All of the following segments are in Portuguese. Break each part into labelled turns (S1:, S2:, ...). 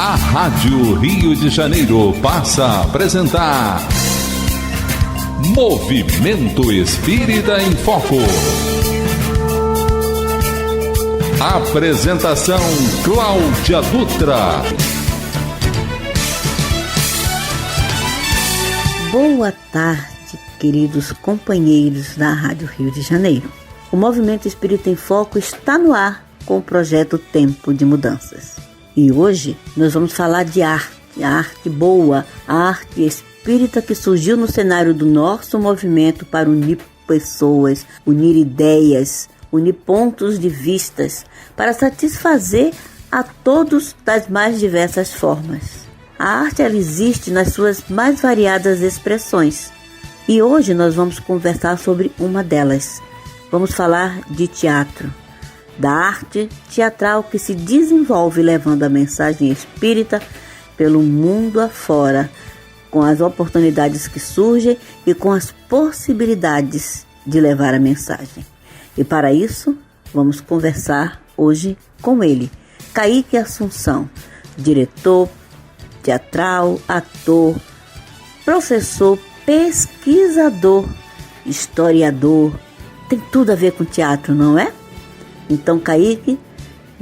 S1: A Rádio Rio de Janeiro passa a apresentar Movimento Espírita em Foco. Apresentação Cláudia Dutra.
S2: Boa tarde, queridos companheiros da Rádio Rio de Janeiro. O Movimento Espírita em Foco está no ar com o projeto Tempo de Mudanças. E hoje nós vamos falar de arte, a arte boa, a arte espírita que surgiu no cenário do nosso movimento para unir pessoas, unir ideias, unir pontos de vistas, para satisfazer a todos das mais diversas formas. A arte ela existe nas suas mais variadas expressões. E hoje nós vamos conversar sobre uma delas. Vamos falar de teatro. Da arte teatral que se desenvolve levando a mensagem espírita pelo mundo afora, com as oportunidades que surgem e com as possibilidades de levar a mensagem. E para isso, vamos conversar hoje com ele, Kaique Assunção, diretor teatral, ator, professor, pesquisador, historiador. Tem tudo a ver com teatro, não é? Então, Kaique,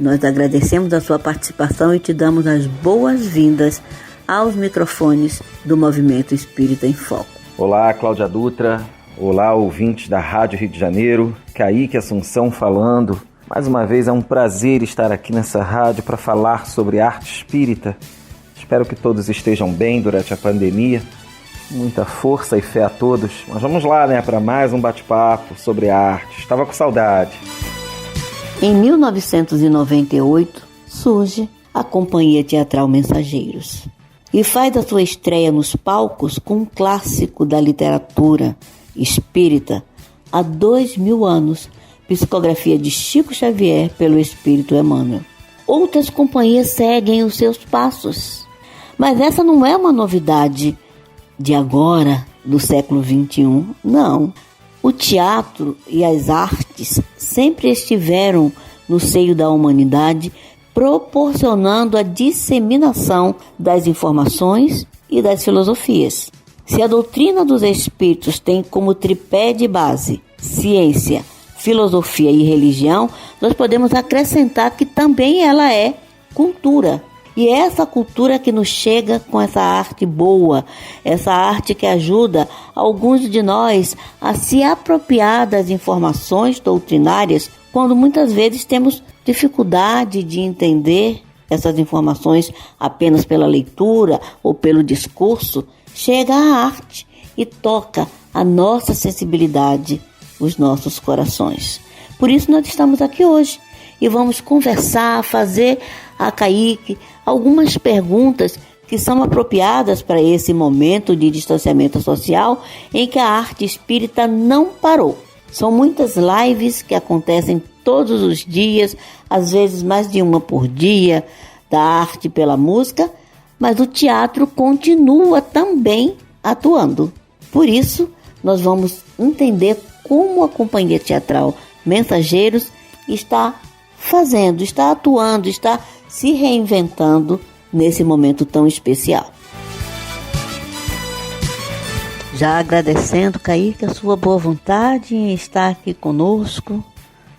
S2: nós agradecemos a sua participação e te damos as boas-vindas aos microfones do Movimento Espírita em Foco.
S3: Olá, Cláudia Dutra. Olá, ouvintes da Rádio Rio de Janeiro. Kaique Assunção falando. Mais uma vez é um prazer estar aqui nessa rádio para falar sobre arte espírita. Espero que todos estejam bem durante a pandemia. Muita força e fé a todos. Mas vamos lá, para mais um bate-papo sobre arte. Estava com saudade.
S2: Em 1998, surge a Companhia Teatral Mensageiros e faz a sua estreia nos palcos com um clássico da literatura espírita há 2000 anos, psicografia de Chico Xavier pelo Espírito Emmanuel. Outras companhias seguem os seus passos, mas essa não é uma novidade de agora, do século XXI, não. O teatro e as artes sempre estiveram no seio da humanidade, proporcionando a disseminação das informações e das filosofias. Se a doutrina dos espíritos tem como tripé de base ciência, filosofia e religião, nós podemos acrescentar que também ela é cultura. E é essa cultura que nos chega com essa arte boa, essa arte que ajuda alguns de nós a se apropriar das informações doutrinárias, quando muitas vezes temos dificuldade de entender essas informações apenas pela leitura ou pelo discurso. Chega a arte e toca a nossa sensibilidade, os nossos corações. Por isso nós estamos aqui hoje e vamos conversar, fazer a Kaique algumas perguntas que são apropriadas para esse momento de distanciamento social em que a arte espírita não parou. São muitas lives que acontecem todos os dias, às vezes mais de uma por dia, da arte pela música, mas o teatro continua também atuando. Por isso, nós vamos entender como a Companhia Teatral Mensageiros está fazendo, está atuando, está se reinventando nesse momento tão especial. Já agradecendo, Kaique, a sua boa vontade em estar aqui conosco.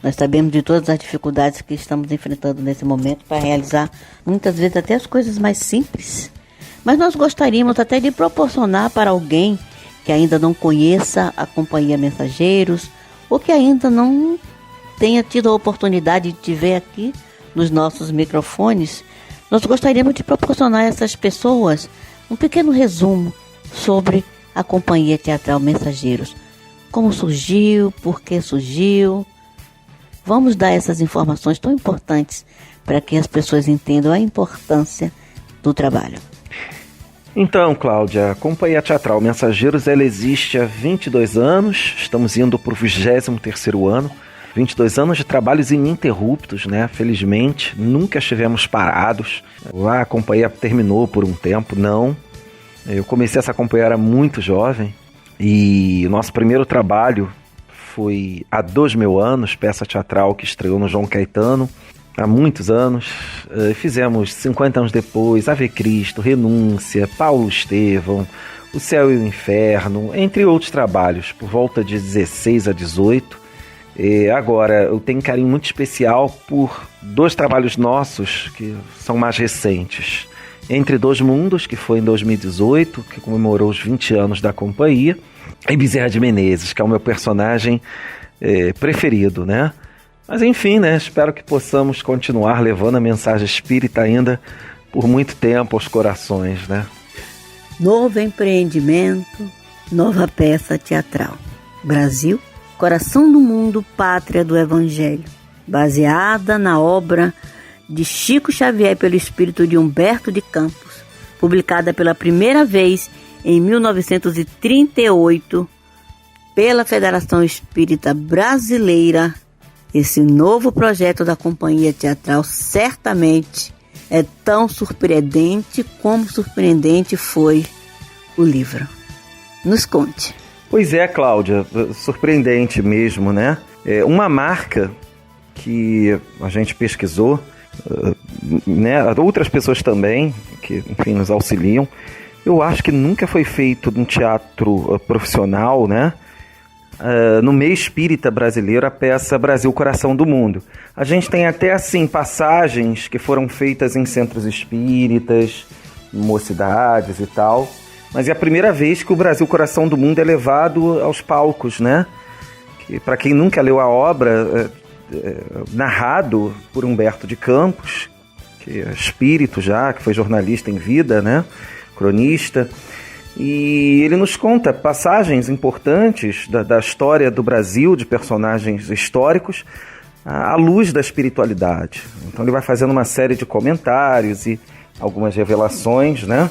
S2: Nós sabemos de todas as dificuldades que estamos enfrentando nesse momento para realizar, muitas vezes, até as coisas mais simples. Mas nós gostaríamos até de proporcionar para alguém que ainda não conheça a Companhia Mensageiros ou que ainda não tenha tido a oportunidade de te ver aqui nos nossos microfones, nós gostaríamos de proporcionar a essas pessoas um pequeno resumo sobre a Companhia Teatral Mensageiros. Como surgiu, por que surgiu. Vamos dar essas informações tão importantes para que as pessoas entendam a importância do trabalho.
S3: Então, Cláudia, a Companhia Teatral Mensageiros ela existe há 22 anos, estamos indo para o 23º ano. 22 anos de trabalhos ininterruptos, Felizmente, nunca estivemos parados. A companhia terminou por um tempo, não. Eu comecei essa companhia, era muito jovem. E o nosso primeiro trabalho foi há 2000 anos, peça teatral que estreou no João Caetano. há muitos anos. Fizemos 50 anos depois, Ave Cristo, Renúncia, Paulo Estevão, O Céu e o Inferno, entre outros trabalhos, por volta de 16 a 18. Agora, eu tenho um carinho muito especial por 2 trabalhos nossos que são mais recentes. Entre Dois Mundos, que foi em 2018, que comemorou os 20 anos da companhia, e Bezerra de Menezes, que é o meu personagem preferido, né? Mas enfim, né? Espero que possamos continuar levando a mensagem espírita ainda por muito tempo aos corações, né?
S2: Novo empreendimento, nova peça teatral. Brasil, coração do mundo, pátria do Evangelho. Baseada na obra de Chico Xavier pelo espírito de Humberto de Campos, publicada pela primeira vez em 1938 pela Federação Espírita Brasileira. Esse novo projeto da companhia teatral certamente é tão surpreendente como surpreendente foi o livro. Nos conte.
S3: Pois é, Cláudia, surpreendente mesmo, né? Uma marca que a gente pesquisou, né? Outras pessoas também, que, enfim, nos auxiliam. Eu acho que nunca foi feito num teatro profissional, né? No meio espírita brasileiro, a peça Brasil, Coração do Mundo. A gente tem até, assim, passagens que foram feitas em centros espíritas, mocidades e tal, mas é a primeira vez que o Brasil, Coração do Mundo é levado aos palcos, né? Para quem nunca leu a obra, narrado por Humberto de Campos, que é espírito já, que foi jornalista em vida, né? Cronista. E ele nos conta passagens importantes da história do Brasil, de personagens históricos, à luz da espiritualidade. Então ele vai fazendo uma série de comentários e algumas revelações, né?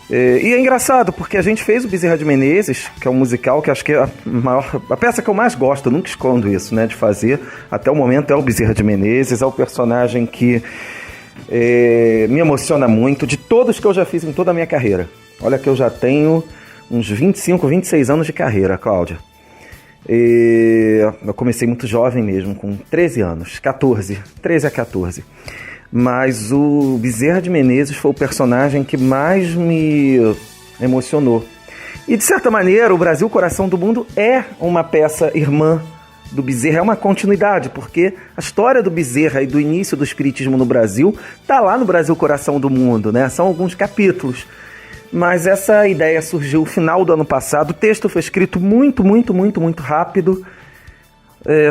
S3: E é engraçado, porque a gente fez o Bezerra de Menezes, que é um musical que acho que é a peça que eu mais gosto, eu nunca escondo isso, né, de fazer. Até o momento é o Bezerra de Menezes, é o personagem que me emociona muito, de todos que eu já fiz em toda a minha carreira. Olha que eu já tenho uns 25, 26 anos de carreira, Cláudia. Eu comecei muito jovem mesmo, com 13 anos, 13 a 14. Mas o Bezerra de Menezes foi o personagem que mais me emocionou. E, de certa maneira, o Brasil, Coração do Mundo é uma peça irmã do Bezerra, é uma continuidade, porque a história do Bezerra e do início do espiritismo no Brasil está lá no Brasil, Coração do Mundo, né? São alguns capítulos. Mas essa ideia surgiu no final do ano passado. O texto foi escrito muito rápido.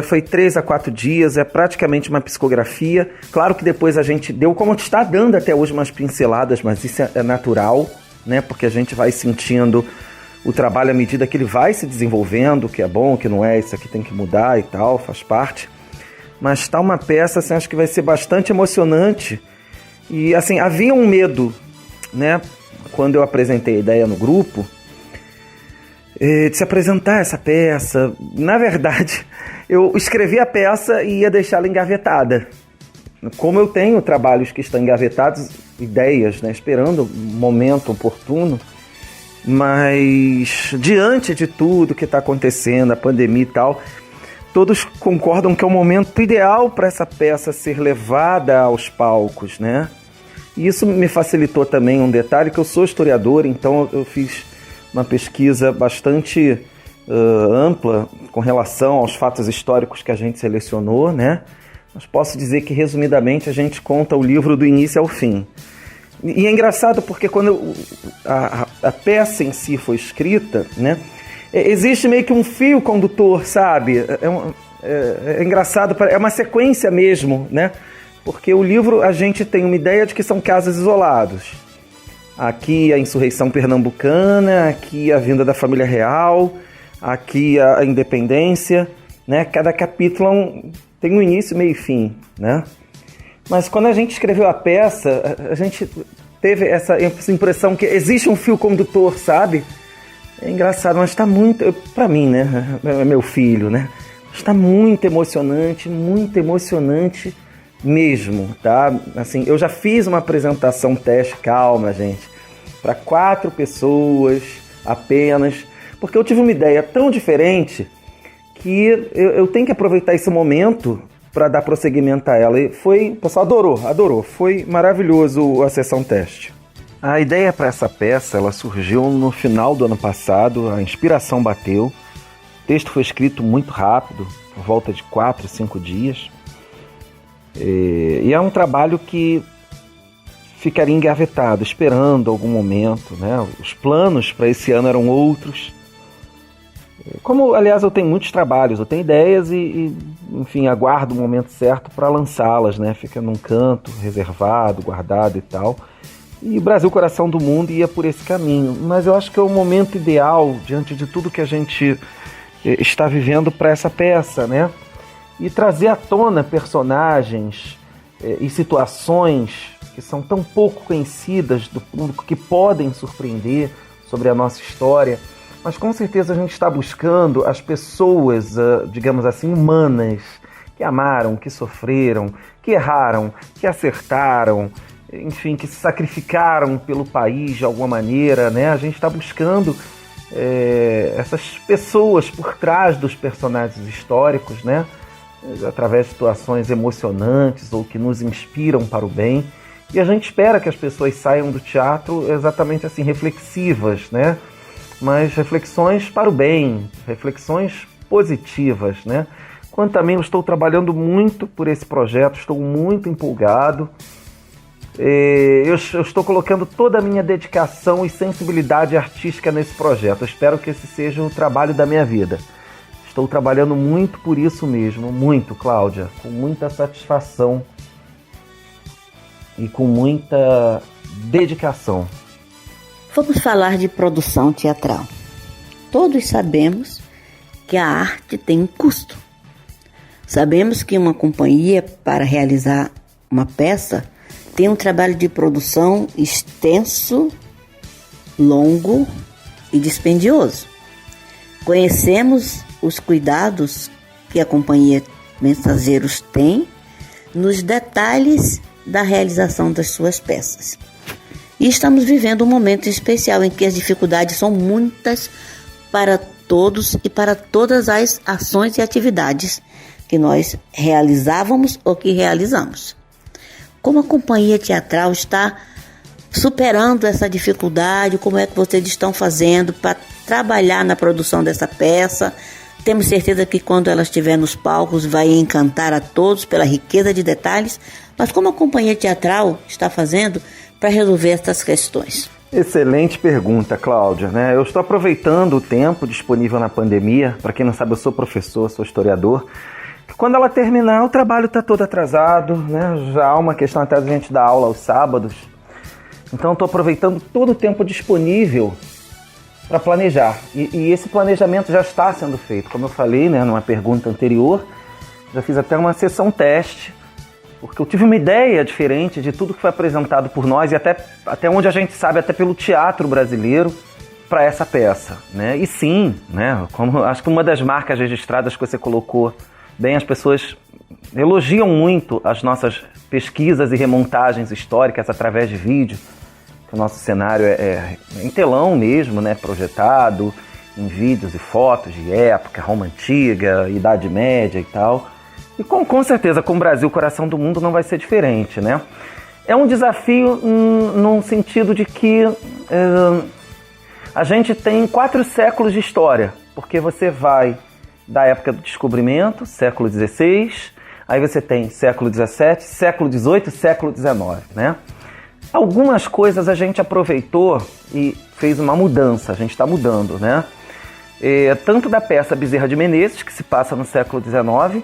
S3: Foi 3 a 4 dias, é praticamente uma psicografia. Claro que depois a gente deu, como está dando até hoje, umas pinceladas, mas isso é natural, né? Porque a gente vai sentindo o trabalho à medida que ele vai se desenvolvendo, o que é bom, o que não é, isso aqui tem que mudar e tal, faz parte. Mas está uma peça, assim, acho que vai ser bastante emocionante. E, assim, havia um medo, né? Quando eu apresentei a ideia no grupo, de se apresentar essa peça. Na verdade, eu escrevi a peça e ia deixá-la engavetada. Como eu tenho trabalhos que estão engavetados, ideias, né, esperando o momento oportuno, mas diante de tudo que está acontecendo, a pandemia e tal, todos concordam que é o momento ideal para essa peça ser levada aos palcos, né? E isso me facilitou também um detalhe, que eu sou historiador, então eu fiz uma pesquisa bastante ampla com relação aos fatos históricos que a gente selecionou, né? Mas posso dizer que, resumidamente, a gente conta o livro do início ao fim. E é engraçado porque quando a peça em si foi escrita, né, existe meio que um fio condutor, sabe? É engraçado, é uma sequência mesmo, né? Porque o livro, a gente tem uma ideia de que são casos isolados. Aqui a insurreição pernambucana, aqui a vinda da família real, aqui a independência, né? Cada capítulo tem um início, meio e fim, né? Mas quando a gente escreveu a peça, a gente teve essa impressão que existe um fio condutor, sabe? É engraçado, mas está muito... Para mim, né? É meu filho, né? Está muito emocionante mesmo, tá? Assim, eu já fiz uma apresentação teste, calma, gente, para 4 pessoas apenas, porque eu tive uma ideia tão diferente que eu tenho que aproveitar esse momento para dar prosseguimento a ela. E o pessoal adorou. Foi maravilhoso a sessão teste. A ideia para essa peça, ela surgiu no final do ano passado, a inspiração bateu. O texto foi escrito muito rápido, por volta de 4, 5 dias. E é um trabalho que ficaria engavetado, esperando algum momento, né? Os planos para esse ano eram outros. Como, aliás, eu tenho muitos trabalhos, eu tenho ideias enfim, aguardo o momento certo para lançá-las, né? Fica num canto, reservado, guardado e tal. E o Brasil, Coração do Mundo, ia por esse caminho. Mas eu acho que é o momento ideal, diante de tudo que a gente está vivendo, para essa peça, né? E trazer à tona personagens e situações que são tão pouco conhecidas do público, que podem surpreender sobre a nossa história. Mas com certeza a gente está buscando as pessoas, digamos assim, humanas, que amaram, que sofreram, que erraram, que acertaram, enfim, que se sacrificaram pelo país de alguma maneira, né? A gente está buscando essas pessoas por trás dos personagens históricos, né? Através de situações emocionantes ou que nos inspiram para o bem. E a gente espera que as pessoas saiam do teatro exatamente assim, reflexivas, né? Mas reflexões para o bem, reflexões positivas, né? Quanto a mim, eu estou trabalhando muito por esse projeto, estou muito empolgado. Eu estou colocando toda a minha dedicação e sensibilidade artística nesse projeto. Eu espero que esse seja o trabalho da minha vida. Estou trabalhando muito por isso mesmo, muito, Cláudia, com muita satisfação e com muita dedicação.
S2: Vamos falar de produção teatral. Todos sabemos que a arte tem um custo. Sabemos que uma companhia, para realizar uma peça, tem um trabalho de produção extenso, longo e dispendioso. Conhecemos os cuidados que a companhia Mensageiros tem nos detalhes da realização das suas peças. E estamos vivendo um momento especial em que as dificuldades são muitas para todos e para todas as ações e atividades que nós realizávamos ou que realizamos. Como a companhia teatral está superando essa dificuldade? Como é que vocês estão fazendo para trabalhar na produção dessa peça? Temos certeza que quando ela estiver nos palcos vai encantar a todos pela riqueza de detalhes, mas como a companhia teatral está fazendo para resolver essas questões?
S3: Excelente pergunta, Cláudia, né? Eu estou aproveitando o tempo disponível na pandemia. Para quem não sabe, eu sou professor, sou historiador. Quando ela terminar, o trabalho está todo atrasado, né? Já há uma questão até de a gente dar aula aos sábados. Então, estou aproveitando todo o tempo disponível para planejar. E esse planejamento já está sendo feito. Como eu falei, né, numa pergunta anterior, já fiz até uma sessão teste, porque eu tive uma ideia diferente de tudo que foi apresentado por nós e até onde a gente sabe, até pelo teatro brasileiro, para essa peça, né? E sim, né, como acho que uma das marcas registradas que você colocou bem, as pessoas elogiam muito as nossas pesquisas e remontagens históricas através de vídeo. O nosso cenário é em telão mesmo, né, projetado em vídeos e fotos de época, Roma Antiga, Idade Média e tal. E com certeza, com o Brasil, Coração do Mundo, não vai ser diferente, né? É um desafio num sentido de que a gente tem 4 séculos de história, porque você vai da época do descobrimento, século XVI, aí você tem século XVII, século XVIII, século XIX, né? Algumas coisas a gente aproveitou e fez uma mudança, a gente está mudando, né? Tanto da peça Bezerra de Menezes, que se passa no século XIX,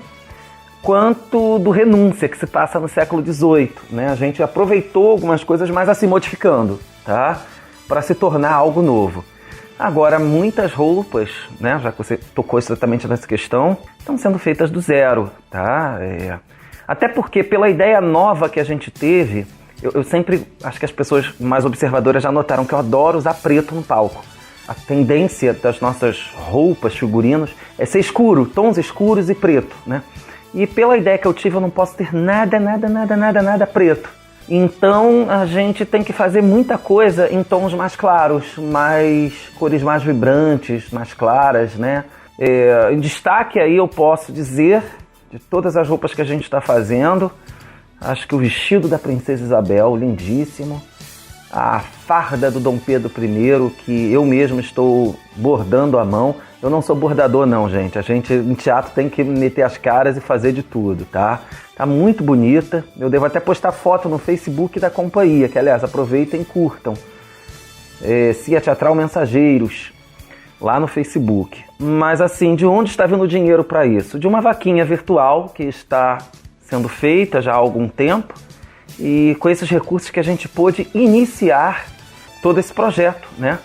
S3: quanto do Renúncia, que se passa no século XVIII, né? A gente aproveitou algumas coisas, mas assim, modificando, tá? Para se tornar algo novo. Agora, muitas roupas, né, já que você tocou exatamente nessa questão, estão sendo feitas do zero, tá? Até porque, pela ideia nova que a gente teve, eu sempre, acho que as pessoas mais observadoras já notaram que eu adoro usar preto no palco. A tendência das nossas roupas, figurinos, é ser escuro, tons escuros e preto, né? E pela ideia que eu tive, eu não posso ter nada preto. Então a gente tem que fazer muita coisa em tons mais claros, cores mais vibrantes, mais claras, né? Em destaque aí eu posso dizer de todas as roupas que a gente está fazendo. Acho que o vestido da Princesa Isabel, lindíssimo. A farda do Dom Pedro I, que eu mesmo estou bordando à mão. Eu não sou bordador não, gente. A gente em teatro tem que meter as caras e fazer de tudo, tá? Tá muito bonita. Eu devo até postar foto no Facebook da companhia, que aliás, aproveitem e curtam. CIA Teatral Mensageiros, lá no Facebook. Mas assim, de onde está vindo o dinheiro para isso? De uma vaquinha virtual que está sendo feita já há algum tempo, e com esses recursos que a gente pôde iniciar todo esse projeto, né?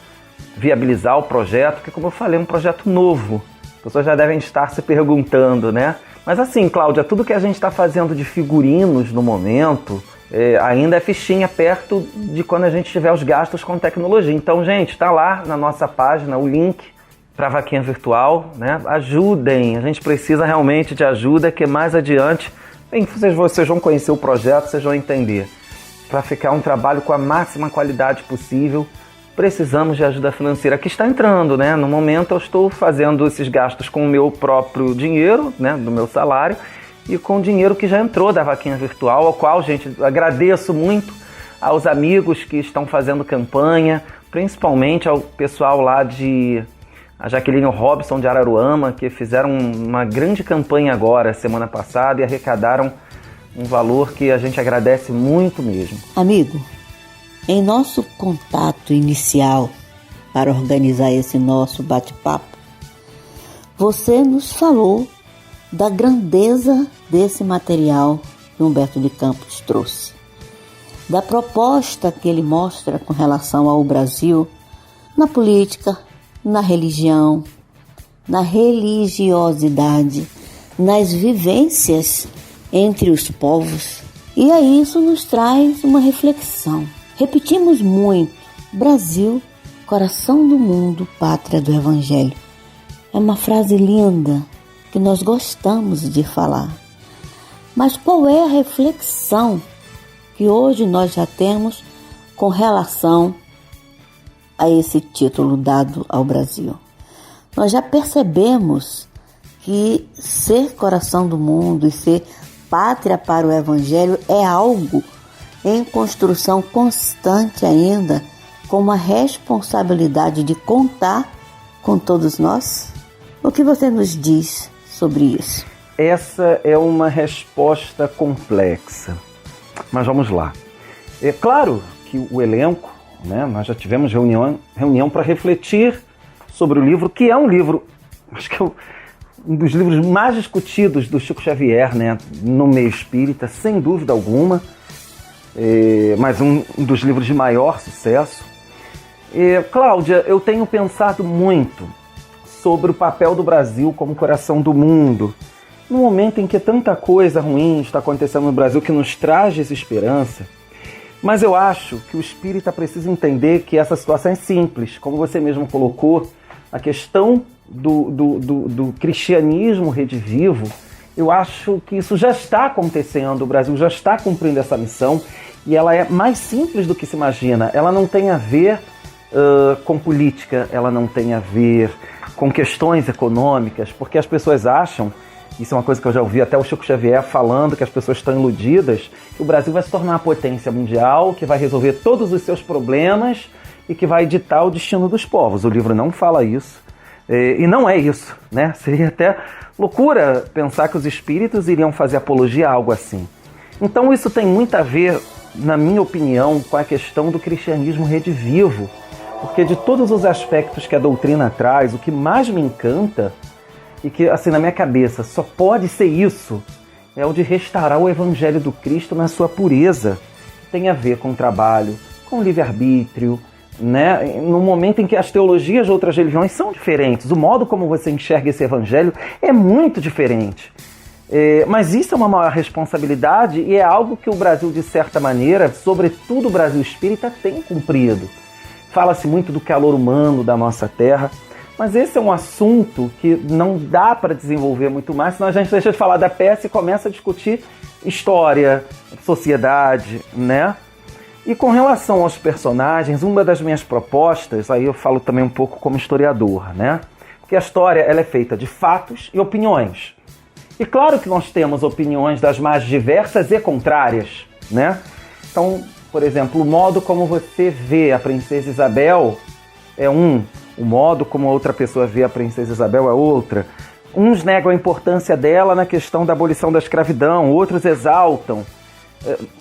S3: Viabilizar o projeto, que como eu falei, é um projeto novo. As pessoas já devem estar se perguntando, né? Mas assim, Cláudia, tudo que a gente está fazendo de figurinos no momento, ainda é fichinha perto de quando a gente tiver os gastos com tecnologia. Então, gente, está lá na nossa página o link para a vaquinha virtual, né? Ajudem, a gente precisa realmente de ajuda, que mais adiante, bem, vocês vão conhecer o projeto, vocês vão entender. Para ficar um trabalho com a máxima qualidade possível, precisamos de ajuda financeira que está entrando, né? No momento eu estou fazendo esses gastos com o meu próprio dinheiro, né? Do meu salário, e com o dinheiro que já entrou da vaquinha virtual, ao qual, gente, agradeço muito aos amigos que estão fazendo campanha, principalmente ao pessoal lá a Jaqueline Robson de Araruama, que fizeram uma grande campanha agora, semana passada, e arrecadaram um valor que a gente agradece muito mesmo.
S2: Amigo, em nosso contato inicial para organizar esse nosso bate-papo, você nos falou da grandeza desse material que Humberto de Campos trouxe, da proposta que ele mostra com relação ao Brasil na política, na religião, na religiosidade, nas vivências entre os povos. E aí isso nos traz uma reflexão. Repetimos muito: Brasil, coração do mundo, pátria do Evangelho. É uma frase linda que nós gostamos de falar. Mas qual é a reflexão que hoje nós já temos com relação a esse título dado ao Brasil? Nós já percebemos que ser coração do mundo e ser pátria para o Evangelho é algo em construção constante ainda, com uma responsabilidade de contar com todos nós? O que você nos diz sobre isso?
S3: Essa é uma resposta complexa, mas vamos lá. É claro que o elenco, né, nós já tivemos reunião para refletir sobre o livro, que é um livro, acho que é um dos livros mais discutidos do Chico Xavier, né, no meio espírita, sem dúvida alguma, mas um dos livros de maior sucesso. Cláudia, eu tenho pensado muito sobre o papel do Brasil como coração do mundo, no momento em que tanta coisa ruim está acontecendo no Brasil que nos traz desesperança. Mas eu acho que o espírita precisa entender que essa situação é simples. Como você mesmo colocou, a questão do cristianismo redivivo, eu acho que isso já está acontecendo, o Brasil já está cumprindo essa missão, e ela é mais simples do que se imagina. Ela não tem a ver com política, ela não tem a ver com questões econômicas, porque as pessoas acham, isso é uma coisa que eu já ouvi até o Chico Xavier falando, que as pessoas estão iludidas, que o Brasil vai se tornar uma potência mundial, que vai resolver todos os seus problemas e que vai ditar o destino dos povos. O livro não fala isso, e não é isso, né? Seria até loucura pensar que os espíritos iriam fazer apologia a algo assim. Então isso tem muito a ver, na minha opinião, com a questão do cristianismo redivivo, porque de todos os aspectos que a doutrina traz, o que mais me encanta, e que, assim, na minha cabeça, só pode ser isso, é o de restaurar o Evangelho do Cristo na sua pureza, que tem a ver com trabalho, com livre-arbítrio, né? No momento em que as teologias de outras religiões são diferentes, o modo como você enxerga esse Evangelho é muito diferente. Mas isso é uma maior responsabilidade e é algo que o Brasil, de certa maneira, sobretudo o Brasil espírita, tem cumprido. Fala-se muito do calor humano da nossa terra, mas esse é um assunto que não dá para desenvolver muito mais, senão a gente deixa de falar da peça e começa a discutir história, sociedade, né? E com relação aos personagens, uma das minhas propostas, aí eu falo também um pouco como historiador, né? Porque a história ela é feita de fatos e opiniões. E claro que nós temos opiniões das mais diversas e contrárias, né? Então, por exemplo, o modo como você vê a Princesa Isabel é um, o modo como outra pessoa vê a Princesa Isabel é outra. Uns negam a importância dela na questão da abolição da escravidão, outros exaltam.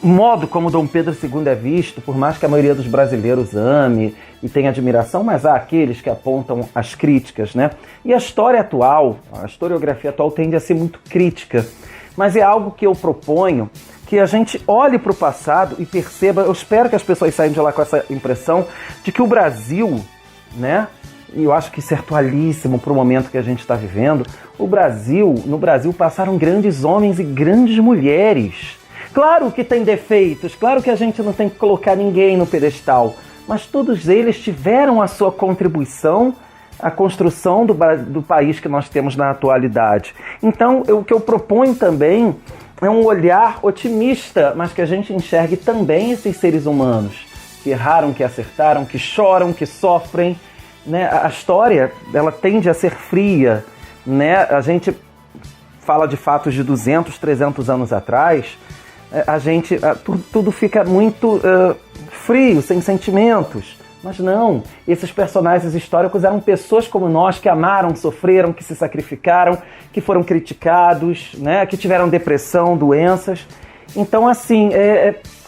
S3: O modo como Dom Pedro II é visto, por mais que a maioria dos brasileiros ame e tenha admiração, mas há aqueles que apontam as críticas, né? E a história atual, a historiografia atual tende a ser muito crítica, mas é algo que eu proponho que a gente olhe para o passado e perceba, eu espero que as pessoas saiam de lá com essa impressão de que o Brasil, né? E eu acho que isso é atualíssimo para o momento que a gente está vivendo. No Brasil passaram grandes homens e grandes mulheres. Claro que tem defeitos, claro que a gente não tem que colocar ninguém no pedestal, mas todos eles tiveram a sua contribuição à construção do país que nós temos na atualidade. Então, o que eu proponho também é um olhar otimista, mas que a gente enxergue também esses seres humanos que erraram, que acertaram, que choram, que sofrem, né? A história, ela tende a ser fria, né? A gente fala de fatos de 200, 300 anos atrás, tudo fica muito frio, sem sentimentos. Mas não, esses personagens históricos eram pessoas como nós, que amaram, sofreram, que se sacrificaram, que foram criticados, né, que tiveram depressão, doenças. Então, assim,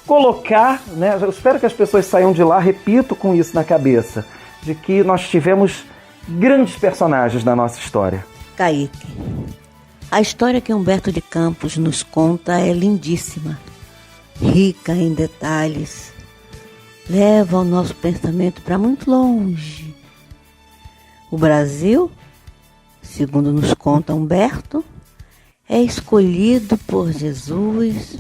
S3: colocar, né, eu espero que as pessoas saiam de lá, repito, com isso na cabeça, de que nós tivemos grandes personagens na nossa história.
S2: Kaique, a história que Humberto de Campos nos conta é lindíssima, rica em detalhes, leva o nosso pensamento para muito longe. O Brasil, segundo nos conta Humberto, é escolhido por Jesus,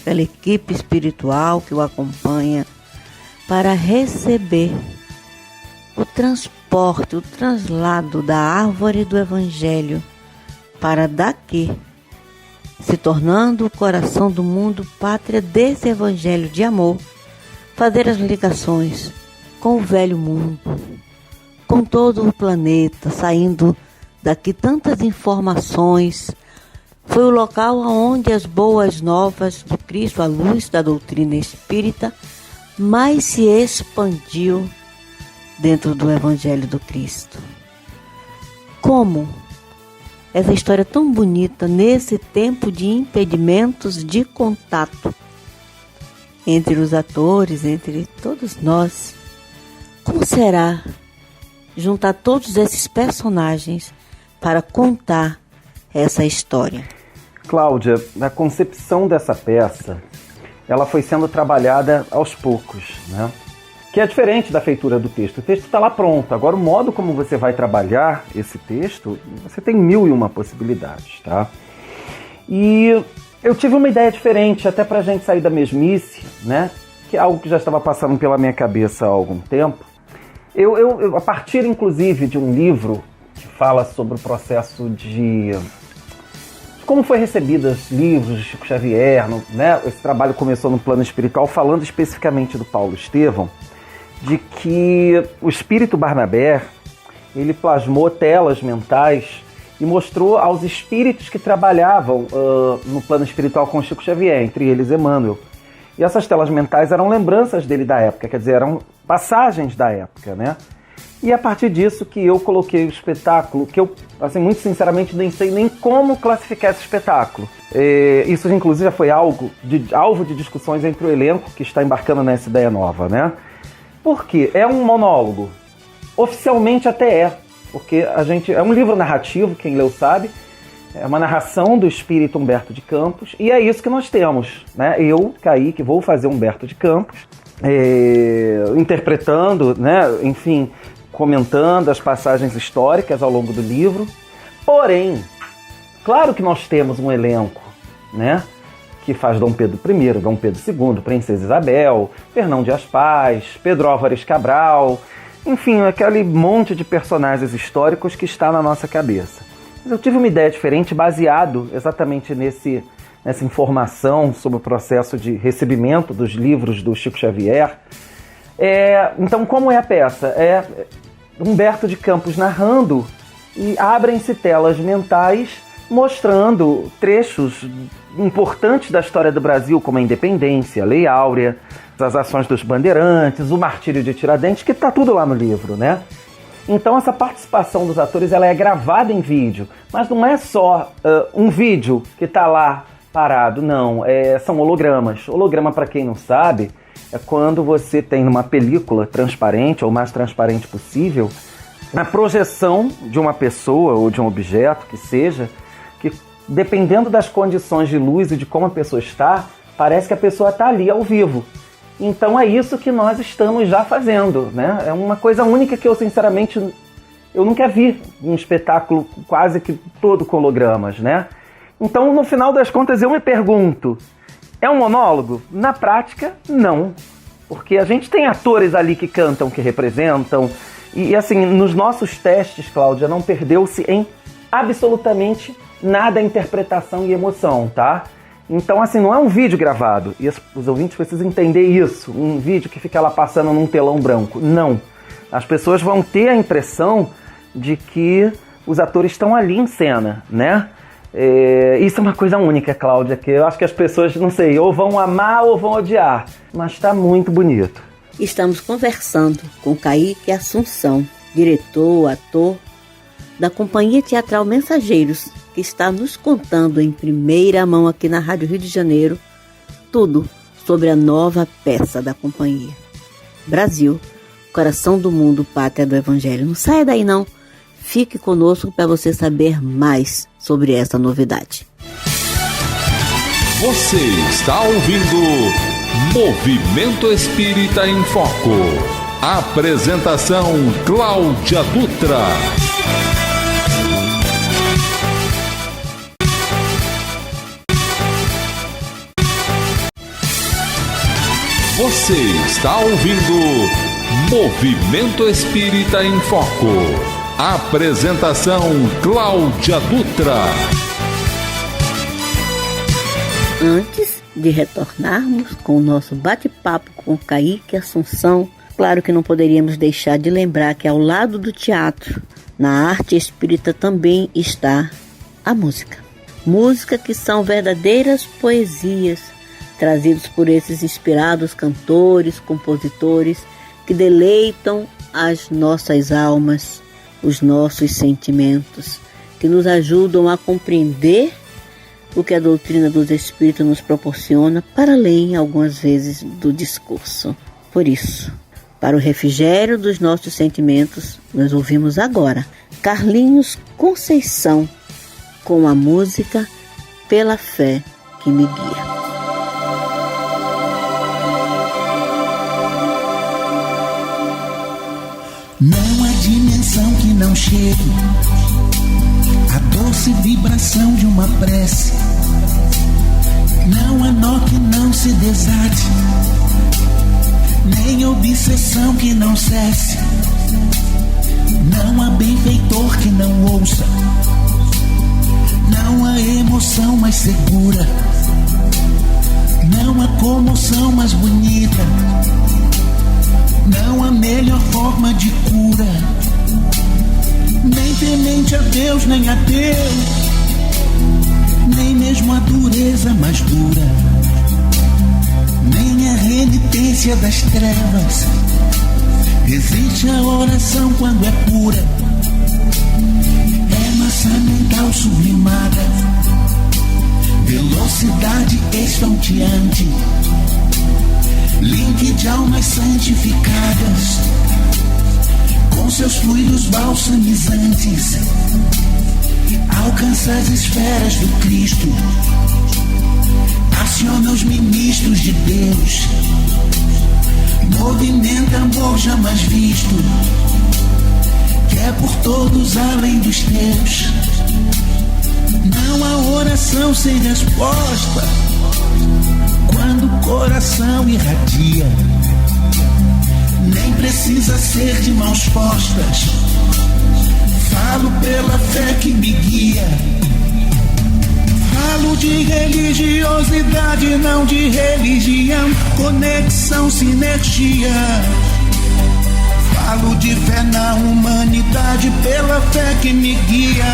S2: pela equipe espiritual que o acompanha, para receber o transporte, o traslado da árvore do Evangelho para daqui, se tornando o coração do mundo pátria desse Evangelho de amor, fazer as ligações com o velho mundo, com todo o planeta, saindo daqui tantas informações. Foi o local onde as boas novas do Cristo, à luz da doutrina espírita, mais se expandiu dentro do Evangelho do Cristo. Como essa história tão bonita nesse tempo de impedimentos de contato entre os atores, entre todos nós. Como será juntar todos esses personagens para contar essa história?
S3: Cláudia, a concepção dessa peça, ela foi sendo trabalhada aos poucos, né? Que é diferente da feitura do texto. O texto está lá pronto. Agora, o modo como você vai trabalhar esse texto, você tem 1001 possibilidades, tá? E eu tive uma ideia diferente, até para a gente sair da mesmice, né? Que é algo que já estava passando pela minha cabeça há algum tempo. Eu a partir, inclusive, de um livro que fala sobre o processo de como foi recebido os livros de Chico Xavier, né? Esse trabalho começou no plano espiritual, falando especificamente do Paulo Estevão, de que o espírito Barnabé, ele plasmou telas mentais e mostrou aos espíritos que trabalhavam no plano espiritual com Chico Xavier, entre eles Emmanuel. E essas telas mentais eram lembranças dele da época, quer dizer, eram passagens da época, né? E a partir disso que eu coloquei o espetáculo, que eu, assim, muito sinceramente, nem sei nem como classificar esse espetáculo. Isso, inclusive, já foi alvo de discussões entre o elenco que está embarcando nessa ideia nova, né? Por quê? É um monólogo. Oficialmente até é, porque é um livro narrativo, quem leu sabe, é uma narração do espírito Humberto de Campos, e é isso que nós temos, né? Eu, Kaique, vou fazer Humberto de Campos, interpretando, né? Enfim, comentando as passagens históricas ao longo do livro. Porém, claro que nós temos um elenco, né? Que faz Dom Pedro I, Dom Pedro II, Princesa Isabel, Fernão Dias Paz, Pedro Álvares Cabral, enfim, aquele monte de personagens históricos que está na nossa cabeça. Mas eu tive uma ideia diferente, baseado exatamente nessa informação sobre o processo de recebimento dos livros do Chico Xavier. Então, como é a peça? É Humberto de Campos narrando e abrem-se telas mentais mostrando trechos importantes da história do Brasil, como a independência, a Lei Áurea, as ações dos bandeirantes, o martírio de Tiradentes, que está tudo lá no livro, né? Então essa participação dos atores ela é gravada em vídeo, mas não é só um vídeo que está lá parado, não, são hologramas. Holograma, para quem não sabe, é quando você tem uma película transparente, ou mais transparente possível, a projeção de uma pessoa ou de um objeto que seja, que dependendo das condições de luz e de como a pessoa está, parece que a pessoa está ali ao vivo. Então é isso que nós estamos já fazendo, né? É uma coisa única que eu, sinceramente, eu nunca vi um espetáculo quase que todo com hologramas, né? Então, no final das contas, eu me pergunto, é um monólogo? Na prática, não. Porque a gente tem atores ali que cantam, que representam, e assim, nos nossos testes, Cláudia, não perdeu-se em absolutamente nada a interpretação e emoção, tá? Então, assim, não é um vídeo gravado. E os ouvintes precisam entender isso. Um vídeo que fica lá passando num telão branco. Não. As pessoas vão ter a impressão de que os atores estão ali em cena, né? Isso é uma coisa única, Cláudia, que eu acho que as pessoas, não sei, ou vão amar ou vão odiar. Mas está muito bonito.
S2: Estamos conversando com Kaique Assunção, diretor, ator da Companhia Teatral Mensageiros, que está nos contando em primeira mão aqui na Rádio Rio de Janeiro tudo sobre a nova peça da companhia. Brasil, coração do mundo, pátria do Evangelho. Não saia daí não, fique conosco para você saber mais sobre essa novidade.
S1: Você está ouvindo Movimento Espírita em Foco. Apresentação Cláudia Dutra. Você está ouvindo Movimento Espírita em Foco. Apresentação Cláudia Dutra.
S2: Antes de retornarmos com o nosso bate-papo com Kaique Assunção, claro que não poderíamos deixar de lembrar que ao lado do teatro, na arte espírita também está a música. Música que são verdadeiras poesias, trazidos por esses inspirados cantores, compositores, que deleitam as nossas almas, os nossos sentimentos, que nos ajudam a compreender o que a doutrina dos Espíritos nos proporciona, para além, algumas vezes, do discurso. Por isso, para o refrigério dos nossos sentimentos, nós ouvimos agora Carlinhos Conceição, com a música Pela Fé que Me Guia.
S4: Não há dimensão que não chegue a doce vibração de uma prece. Não há nó que não se desate, nem obsessão que não cesse. Não há benfeitor que não ouça, não há emoção mais segura, não há comoção mais bonita, não há melhor forma de cura. Nem temente a Deus, nem ateu, nem mesmo a dureza mais dura, nem a renitência das trevas. Existe a oração quando é pura, é massa mental sublimada, velocidade estonteante, link de almas santificadas, com seus fluidos balsamizantes, alcança as esferas do Cristo, aciona os ministros de Deus, movimenta amor jamais visto, que é por todos além dos teus. Não há oração sem resposta, quando o coração irradia, nem precisa ser de mãos postas, falo pela fé que me guia. Falo de religiosidade, não de religião, conexão, sinergia. Falo de fé na humanidade, pela fé que me guia.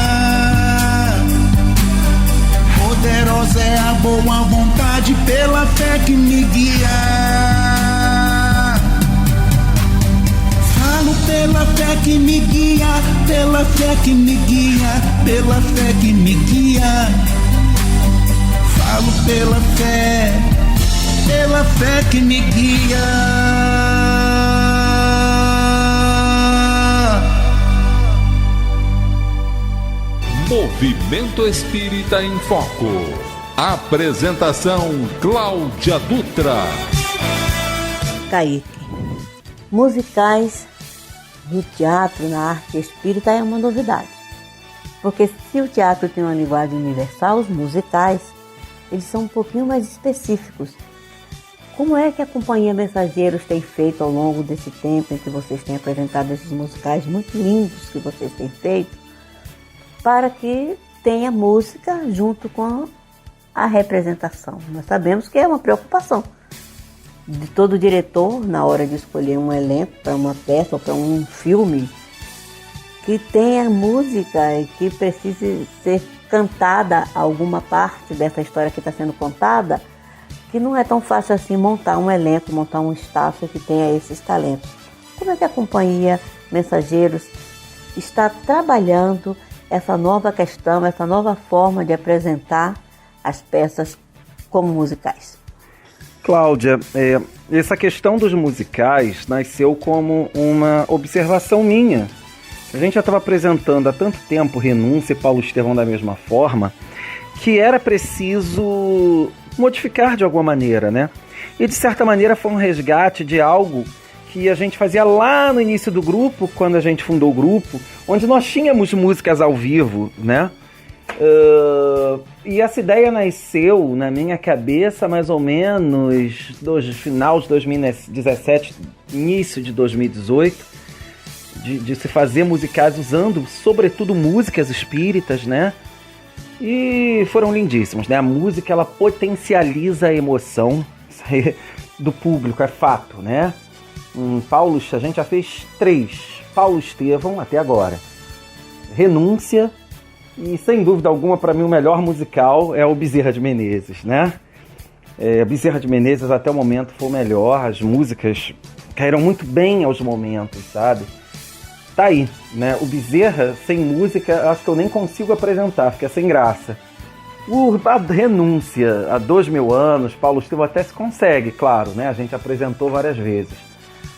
S4: feroz é a boa vontade pela fé que me guia. Falo pela fé que me guia, pela fé que me guia, pela fé que me guia. Falo pela fé que me guia.
S1: Movimento Espírita em Foco. Apresentação Cláudia Dutra.
S2: Kaique, musicais no teatro, na arte espírita é uma novidade. Porque se o teatro tem uma linguagem universal, os musicais, eles são um pouquinho mais específicos. Como é que a Companhia Mensageiros tem feito ao longo desse tempo em que vocês têm apresentado esses musicais muito lindos que vocês têm feito, para que tenha música junto com a representação? Nós sabemos que é uma preocupação de todo diretor na hora de escolher um elenco para uma peça ou para um filme, que tenha música e que precise ser cantada alguma parte dessa história que está sendo contada, que não é tão fácil assim montar um elenco, montar um staff que tenha esses talentos. Como é que a Companhia Mensageiros está trabalhando essa nova questão, essa nova forma de apresentar as peças como musicais?
S3: Cláudia, essa questão dos musicais nasceu como uma observação minha. A gente já estava apresentando há tanto tempo Renúncia e Paulo Estevão da mesma forma, que era preciso modificar de alguma maneira, né? E de certa maneira foi um resgate de algo que a gente fazia lá no início do grupo, quando a gente fundou o grupo, onde nós tínhamos músicas ao vivo, né? E essa ideia nasceu na minha cabeça mais ou menos no final de 2017, início de 2018, de se fazer musicais usando, sobretudo, músicas espíritas, né? E foram lindíssimos, né? A música, ela potencializa a emoção do público, é fato, né? Paulo, a gente já fez 3. Paulo Estevão, até agora. Renúncia. E, sem dúvida alguma, para mim, o melhor musical é o Bezerra de Menezes, né? Bezerra de Menezes, até o momento, foi o melhor. As músicas caíram muito bem aos momentos, sabe? Tá aí, né? O Bezerra, sem música, acho que eu nem consigo apresentar, fica sem graça. A Renúncia, há 2000 anos, Paulo Estevão até se consegue, claro, né? A gente apresentou várias vezes.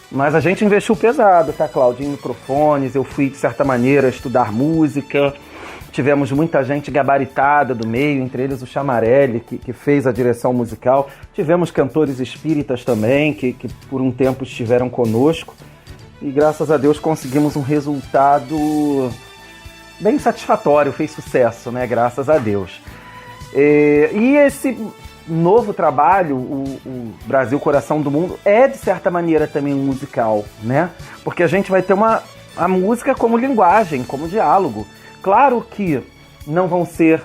S3: Mas a gente investiu pesado, tá, Cláudia? Em microfones, eu fui, de certa maneira, estudar música. Tivemos muita gente gabaritada do meio, entre eles o Chamarelli, que fez a direção musical. Tivemos cantores espíritas também, que por um tempo estiveram conosco. E graças a Deus conseguimos um resultado bem satisfatório, fez sucesso, né? Graças a Deus. E esse novo trabalho, o Brasil Coração do Mundo, é de certa maneira também um musical, né? Porque a gente vai ter a música como linguagem, como diálogo. Claro que não vão ser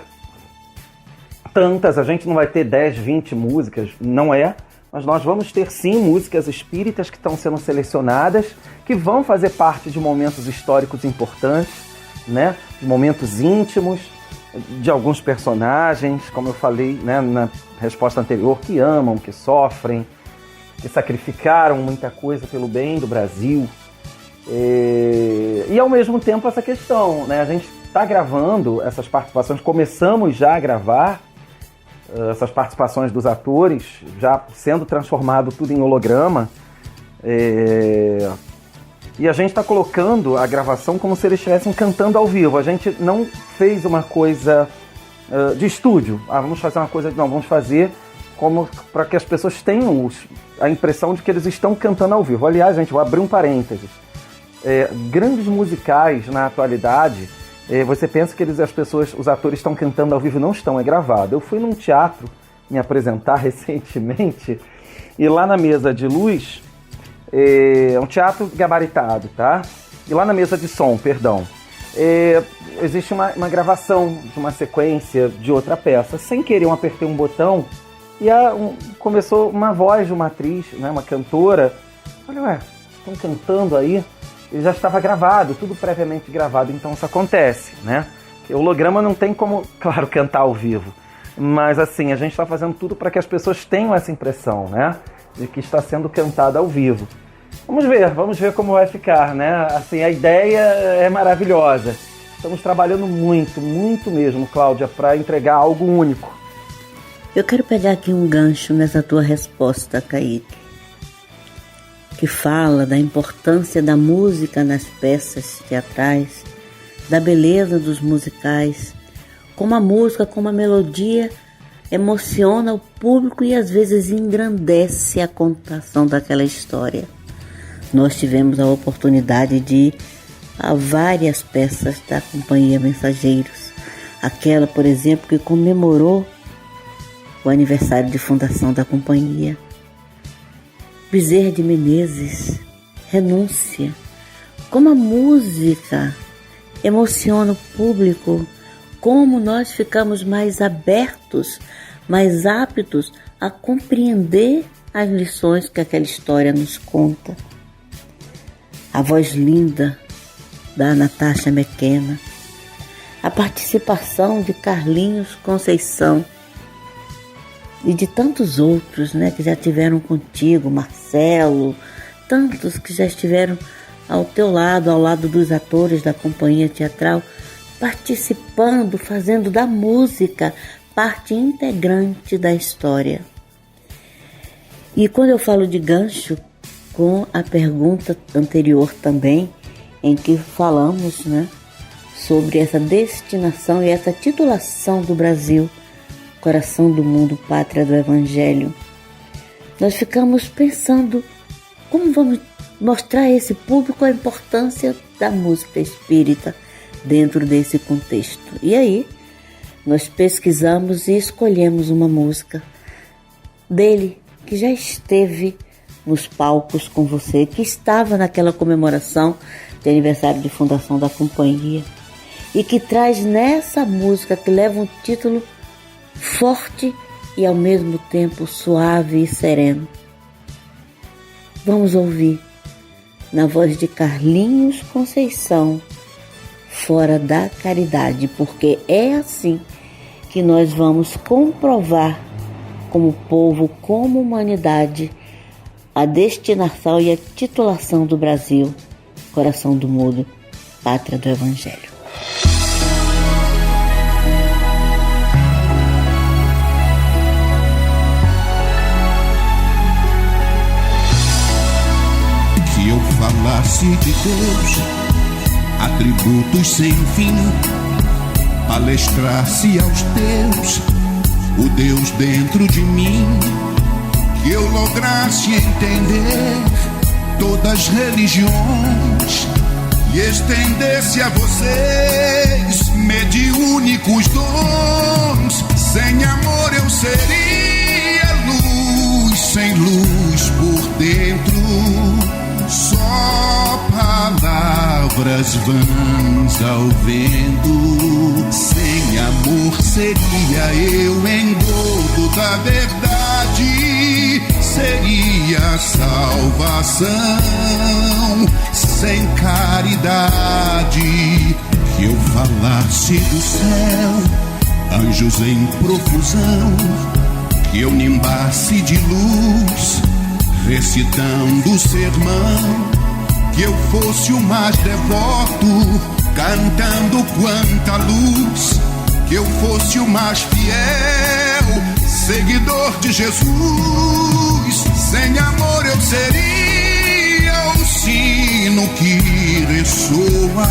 S3: tantas, a gente não vai ter 10, 20 músicas, não é, mas nós vamos ter sim músicas espíritas que estão sendo selecionadas, que vão fazer parte de momentos históricos importantes, né? De momentos íntimos, de alguns personagens, como eu falei, né, na resposta anterior, que amam, que sofrem, que sacrificaram muita coisa pelo bem do Brasil. E ao mesmo tempo essa questão, né? A gente está gravando essas participações, começamos já a gravar essas participações dos atores, já sendo transformado tudo em holograma, e a gente está colocando a gravação como se eles estivessem cantando ao vivo. A gente não fez uma coisa de estúdio, vamos fazer uma coisa, não, vamos fazer como para que as pessoas tenham a impressão de que eles estão cantando ao vivo. Aliás, gente, vou abrir um parênteses. Grandes musicais na atualidade, você pensa que os atores estão cantando ao vivo, não estão, é gravado. Eu fui num teatro me apresentar recentemente, e lá na mesa de luz, é um teatro gabaritado, tá? E lá na mesa de som, perdão, existe uma gravação de uma sequência de outra peça. Sem querer, eu apertei um botão e começou uma voz de uma atriz, né, uma cantora. Olha, ué, estão cantando aí? Ele já estava gravado, tudo previamente gravado, então isso acontece, né? O holograma não tem como, claro, cantar ao vivo. Mas assim, a gente está fazendo tudo para que as pessoas tenham essa impressão, né? De que está sendo cantada ao vivo. Vamos ver como vai ficar, né? Assim, a ideia é maravilhosa. Estamos trabalhando muito, muito mesmo, Cláudia, para entregar algo único.
S2: Eu quero pegar aqui um gancho nessa tua resposta, Kaique, que fala da importância da música nas peças teatrais, da beleza dos musicais, como a música, como a melodia emociona o público e às vezes engrandece a contação daquela história. Nós tivemos a oportunidade de ir a várias peças da Companhia Mensageiros. Aquela, por exemplo, que comemorou o aniversário de fundação da companhia. Bezerra de Menezes, Renúncia. Como a música emociona o público, como nós ficamos mais abertos, mais aptos a compreender as lições que aquela história nos conta. A voz linda da Natasha McKenna, a participação de Carlinhos Conceição e de tantos outros, né, que já tiveram contigo, Marcelo, tantos que já estiveram ao teu lado, ao lado dos atores da companhia teatral, participando, fazendo da música parte integrante da história. E quando eu falo de gancho, com a pergunta anterior também, em que falamos, né, sobre essa destinação e essa titulação do Brasil, coração do mundo, pátria do Evangelho, nós ficamos pensando como vamos mostrar a esse público a importância da música espírita dentro desse contexto. E aí, nós pesquisamos e escolhemos uma música dele, que já esteve nos palcos com você, que estava naquela comemoração de aniversário de fundação da companhia, e que traz nessa música, que leva um título forte e ao mesmo tempo suave e sereno. Vamos ouvir, na voz de Carlinhos Conceição, Fora da Caridade, porque é assim que nós vamos comprovar, como povo, como humanidade, a destinação e a titulação do Brasil, coração do mundo, pátria do Evangelho.
S4: Que eu falasse de Deus, atributos sem fim, palestrasse aos teus, o Deus dentro de mim, que eu lograsse entender todas as religiões e estendesse a vocês mediúnicos dons. Sem amor eu seria luz, sem luz por dentro, só palavras vãs ao vento. Sem amor seria eu engodo da verdade, seria salvação. Sem caridade, que eu falasse do céu, anjos em profusão, que eu nimbasse de luz, recitando o sermão, que eu fosse o mais devoto, cantando quanta luz, que eu fosse o mais fiel, seguidor de Jesus. Sem amor eu seria um sino que ressoa,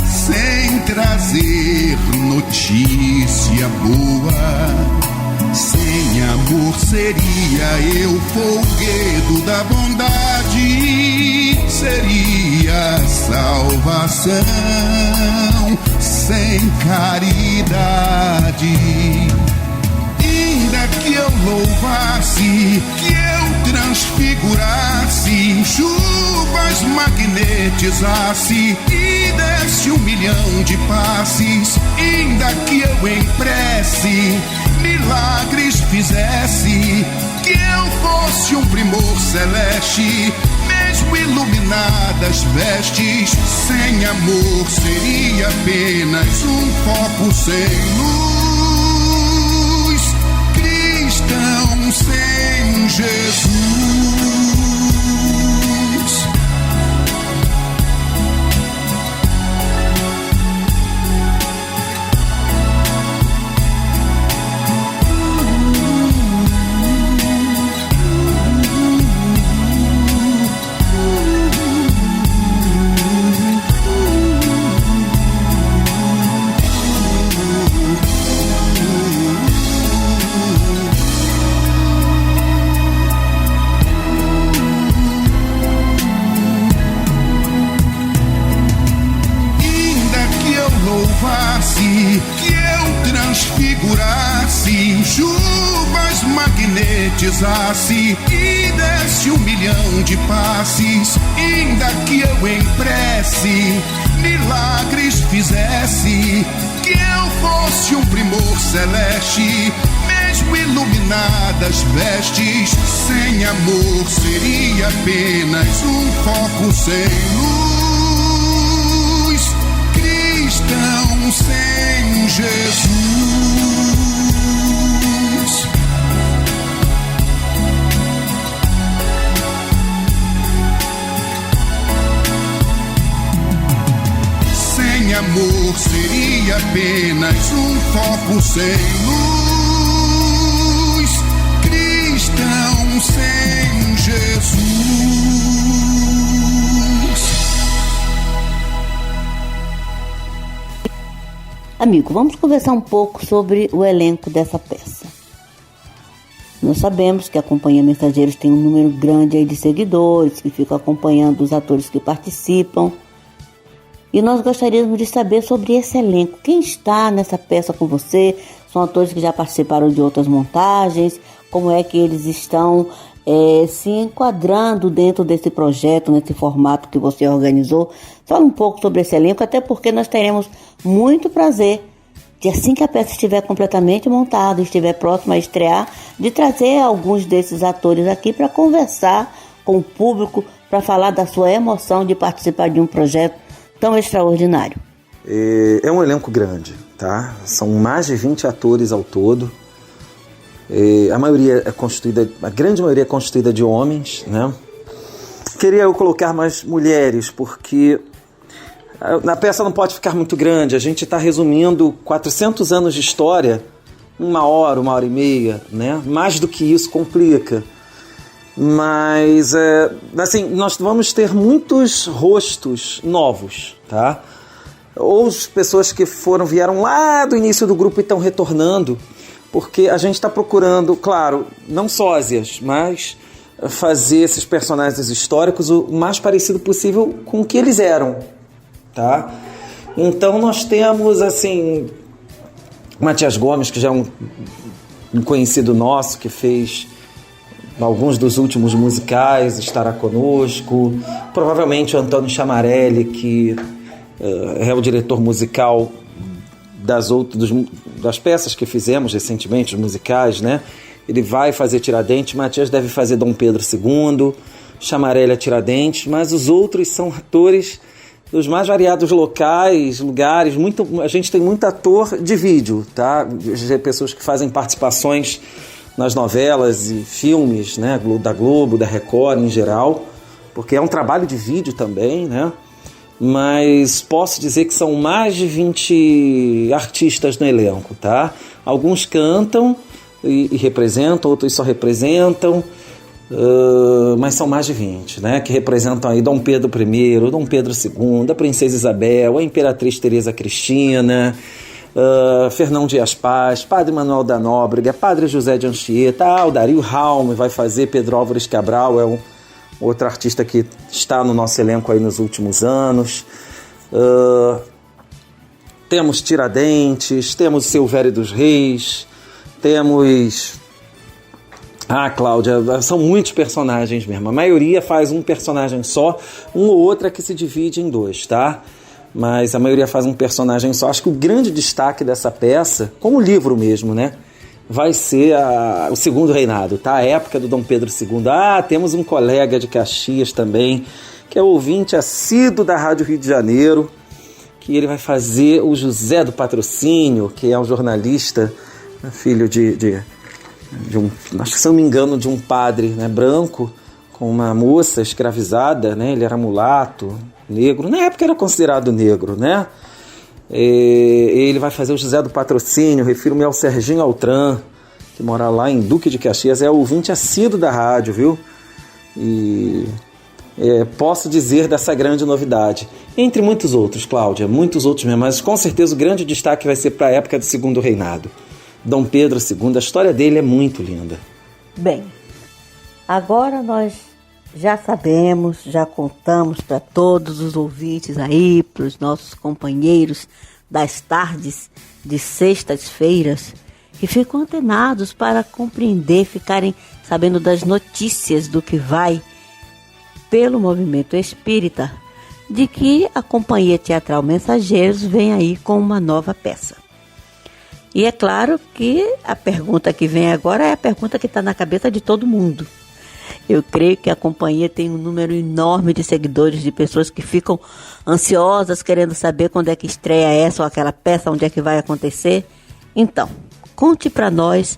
S4: sem trazer notícia boa. Sem amor seria eu folguedo da bondade, seria salvação. Sem caridade, ainda que eu louvasse, que eu transfigurasse, chuvas magnetizasse e desse 1 milhão de passes, ainda que eu em prece milagres fizesse, que eu fosse um primor celeste, mesmo iluminadas vestes. Sem amor seria apenas um foco sem luz. cristão sem Jesus. Que eu transfigurasse, chuvas magnetizasse e desse 1 milhão de passes, ainda que eu em prece milagres fizesse, que eu fosse um primor celeste, mesmo iluminadas vestes, sem amor seria apenas um foco sem luz, cristão sem Jesus. Sem amor seria apenas um foco sem luz, cristão sem Jesus.
S2: Amigo, vamos conversar um pouco sobre o elenco dessa peça. Nós sabemos que a Companhia Mensageiros tem um número grande aí de seguidores que ficam acompanhando os atores que participam. E nós gostaríamos de saber sobre esse elenco. Quem está nessa peça com você? São atores que já participaram de outras montagens? Como é que eles estão se enquadrando dentro desse projeto, nesse formato que você organizou? Fala um pouco sobre esse elenco, até porque nós teremos muito prazer de, assim que a peça estiver completamente montada, estiver próxima a estrear, de trazer alguns desses atores aqui para conversar com o público, para falar da sua emoção de participar de um projeto tão extraordinário.
S3: É um elenco grande, tá? São mais de 20 atores ao todo. A grande maioria é constituída de homens, né? Queria eu colocar mais mulheres, porque na peça não pode ficar muito grande. A gente está resumindo 400 anos de história, 1 hora, 1 hora e meia, né? Mais do que isso complica. Mas, assim, nós vamos ter muitos rostos novos, tá? Ou pessoas que vieram lá do início do grupo e estão retornando, porque a gente está procurando, claro, não sósias, mas fazer esses personagens históricos o mais parecido possível com o que eles eram, tá? Então nós temos, assim, Matias Gomes, que já é um conhecido nosso, que fez alguns dos últimos musicais, estará conosco. Provavelmente o Antônio Chamarelli, que é o diretor musical das peças que fizemos recentemente, os musicais, né? Ele vai fazer Tiradentes, Matias deve fazer Dom Pedro II, Chamarelli é Tiradentes, mas os outros são atores dos mais variados lugares. A gente tem muito ator de vídeo, tá? Pessoas que fazem participações nas novelas e filmes, né? Da Globo, da Record em geral, porque é um trabalho de vídeo também, né? Mas posso dizer que são mais de 20 artistas no elenco, tá? Alguns cantam e representam, outros só representam, mas são mais de 20, né? Que representam aí Dom Pedro I, Dom Pedro II, a Princesa Isabel, a Imperatriz Teresa Cristina, Fernão Dias Paz, Padre Manuel da Nóbrega, Padre José de Anchieta, o Dario Raume vai fazer, Pedro Álvares Cabral é um outro artista que está no nosso elenco aí nos últimos anos. Temos Tiradentes, temos Silvério dos Reis, temos... Cláudia, são muitos personagens mesmo. A maioria faz um personagem só, um ou outro é que se divide em 2, tá? Mas a maioria faz um personagem só. Acho que o grande destaque dessa peça, como livro mesmo, né? Vai ser o Segundo Reinado, tá? A época do Dom Pedro II. Temos um colega de Caxias também, que é ouvinte assíduo da Rádio Rio de Janeiro, que ele vai fazer o José do Patrocínio, que é um jornalista, filho de acho que se eu não me engano, de um padre, né, branco, com uma moça escravizada, né? Ele era mulato, negro, na época era considerado negro, né? Ele vai fazer o José do Patrocínio, refiro-me ao Serginho Altran, que mora lá em Duque de Caxias, é ouvinte assíduo da rádio, viu? E posso dizer dessa grande novidade. Entre muitos outros, Cláudia, muitos outros mesmo, mas com certeza o grande destaque vai ser para a época do Segundo Reinado. Dom Pedro II, a história dele é muito linda.
S2: Bem, agora nós já sabemos, já contamos para todos os ouvintes aí, para os nossos companheiros das tardes de sextas-feiras, que ficam antenados para compreender, ficarem sabendo das notícias do que vai pelo movimento espírita, de que a Companhia Teatral Mensageiros vem aí com uma nova peça. E é claro que a pergunta que vem agora é a pergunta que está na cabeça de todo mundo. Eu creio que a companhia tem um número enorme de seguidores, de pessoas que ficam ansiosas, querendo saber quando é que estreia essa ou aquela peça, onde é que vai acontecer. Então, conte para nós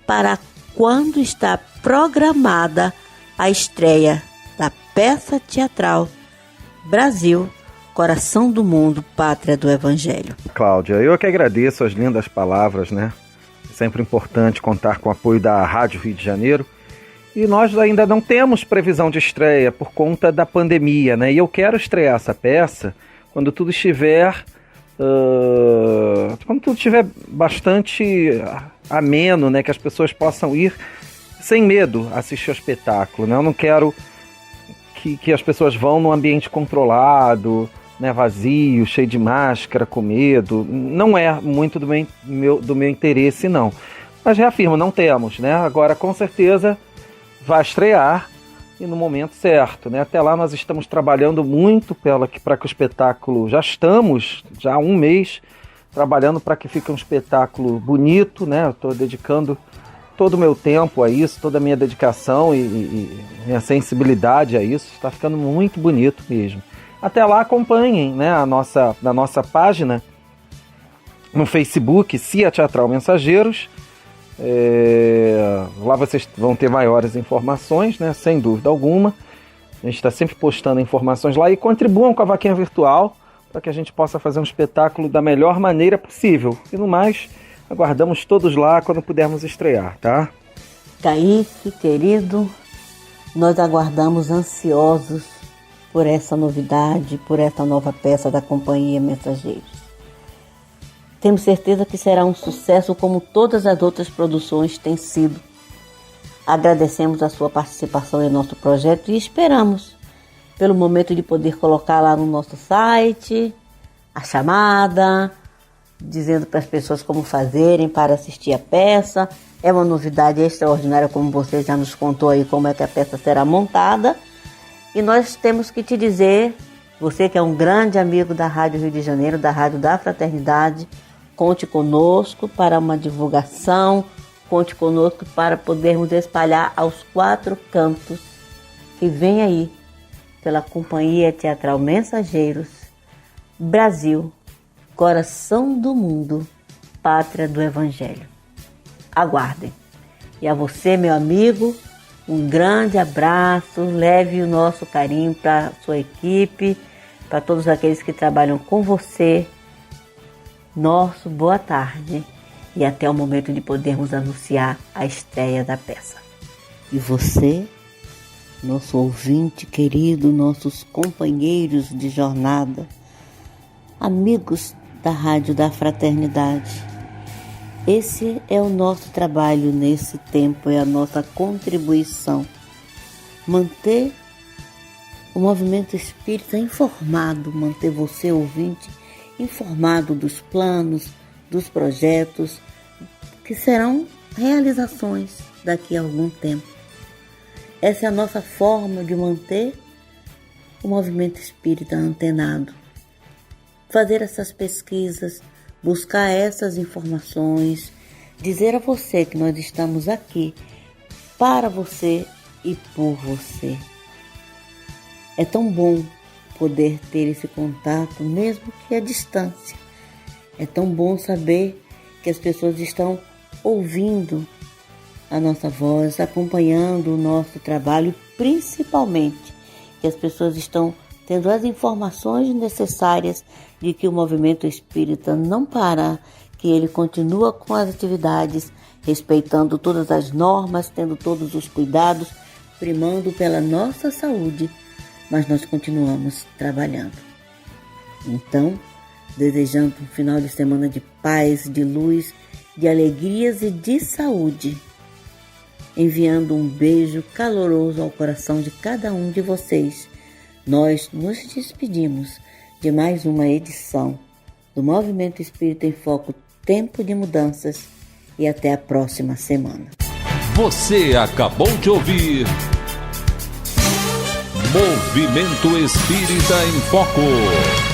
S2: para quando está programada a estreia da peça teatral Brasil, Coração do Mundo, Pátria do Evangelho.
S3: Cláudia, eu que agradeço as lindas palavras, né? É sempre importante contar com o apoio da Rádio Rio de Janeiro. E nós ainda não temos previsão de estreia por conta da pandemia, né? E eu quero estrear essa peça quando tudo estiver bastante ameno, né? Que as pessoas possam ir sem medo assistir ao espetáculo, né? Eu não quero que as pessoas vão num ambiente controlado, né? Vazio, cheio de máscara, com medo. Não é muito do meu interesse, não. Mas reafirmo, não temos, né? Agora, com certeza, vai estrear e no momento certo, né? Até lá nós estamos trabalhando muito para que o espetáculo, já há um mês trabalhando para que fique um espetáculo bonito, né? Eu estou dedicando todo o meu tempo a isso, toda a minha dedicação e minha sensibilidade a isso. Está ficando muito bonito mesmo. Até lá acompanhem, né, na nossa página no Facebook, CIA Teatral Mensageiros. Lá vocês vão ter maiores informações, né, sem dúvida alguma. A gente está sempre postando informações lá e contribuam com a vaquinha virtual para que a gente possa fazer um espetáculo da melhor maneira possível. E no mais, aguardamos todos lá quando pudermos estrear, tá?
S2: Kaique, querido, nós aguardamos ansiosos por essa novidade, por essa nova peça da Companhia Mensageiros. Temos certeza que será um sucesso como todas as outras produções têm sido. Agradecemos a sua participação em nosso projeto e esperamos pelo momento de poder colocar lá no nosso site a chamada, dizendo para as pessoas como fazerem para assistir a peça. É uma novidade extraordinária, como você já nos contou aí, como é que a peça será montada. E nós temos que te dizer, você que é um grande amigo da Rádio Rio de Janeiro, da Rádio da Fraternidade, conte conosco para uma divulgação, conte conosco para podermos espalhar aos 4 cantos que vem aí pela Companhia Teatral Mensageiros, Brasil, Coração do Mundo, Pátria do Evangelho. Aguardem. E a você, meu amigo, um grande abraço, leve o nosso carinho para a sua equipe, para todos aqueles que trabalham com você. Nosso boa tarde e até o momento de podermos anunciar a estreia da peça. E você, nosso ouvinte querido, nossos companheiros de jornada, amigos da Rádio da Fraternidade, esse é o nosso trabalho nesse tempo, é a nossa contribuição. Manter o movimento espírita informado, manter você, ouvinte, informado dos planos, dos projetos, que serão realizações daqui a algum tempo. Essa é a nossa forma de manter o movimento espírita antenado. Fazer essas pesquisas, buscar essas informações, dizer a você que nós estamos aqui para você e por você. É tão bom poder ter esse contato, mesmo que à distância. É tão bom saber que as pessoas estão ouvindo a nossa voz, acompanhando o nosso trabalho, principalmente que as pessoas estão tendo as informações necessárias de que o movimento espírita não para, que ele continua com as atividades, respeitando todas as normas, tendo todos os cuidados, primando pela nossa saúde, mas nós continuamos trabalhando. Então, desejando um final de semana de paz, de luz, de alegrias e de saúde, enviando um beijo caloroso ao coração de cada um de vocês, nós nos despedimos de mais uma edição do Movimento Espírita em Foco, Tempo de Mudanças, e até a próxima semana.
S1: Você acabou de ouvir Movimento Espírita em Foco.